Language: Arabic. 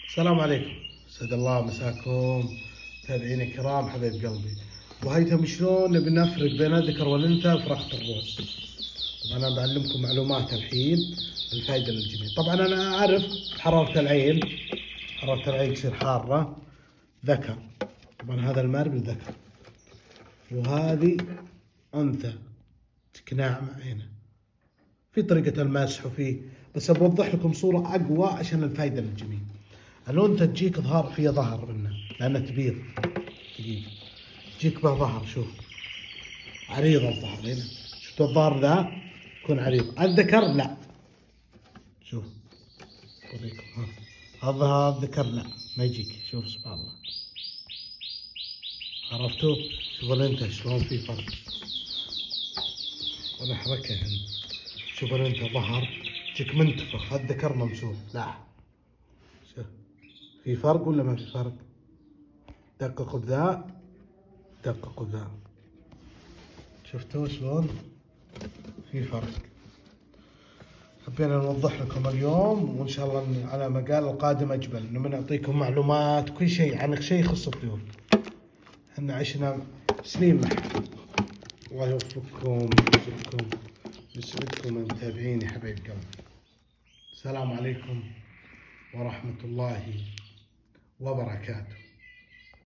السلام عليكم، سعد الله مساكم متابعينا الكرام حبايب قلبي. وهيتم شلون نبي نفرق بين الذكر والانثى في رخت الروس. طبعا انا بعلمكم معلومات الحين الفائده للجميع. طبعا انا اعرف حراره العين تصير حاره ذكر. طبعا هذا المربي ذكر وهذه انثى تكناع معينه. في طريقه المسح بس بوضح لكم صوره اقوى عشان الفائده للجميع. الأنثى تجيك ظهر فيها ظهر منه لأنها تبيض دقيقة. تجيك به ظهر، شوف عريض الظهر هنا، شفت الظهر ذا يكون عريض. الذكر لا، شوف أوريكم هذا الذكر لا ما يجيك. شوف سبحان الله، عرفتوا؟ شوف الأنثى شلون في فرق. وأنا أحركها هنا، شوف الأنثى ظهر تجيك منتفخ، الذكر ممسوح. لا شوف في فرق ولا ما في فرق؟ دققوا بذا، دققوا بذا، شفتوا شلون؟ في فرق. حبينا نوضح لكم اليوم، وإن شاء الله على مقال القادم أجمل، إنه بنعطيكم معلومات كل شيء عن شيء يخص الطيور. إحنا عشنا سنين معكم. الله يوفقكم ويسعدكم متابعيني حبايب قلبي. السلام عليكم ورحمة الله وبركاته.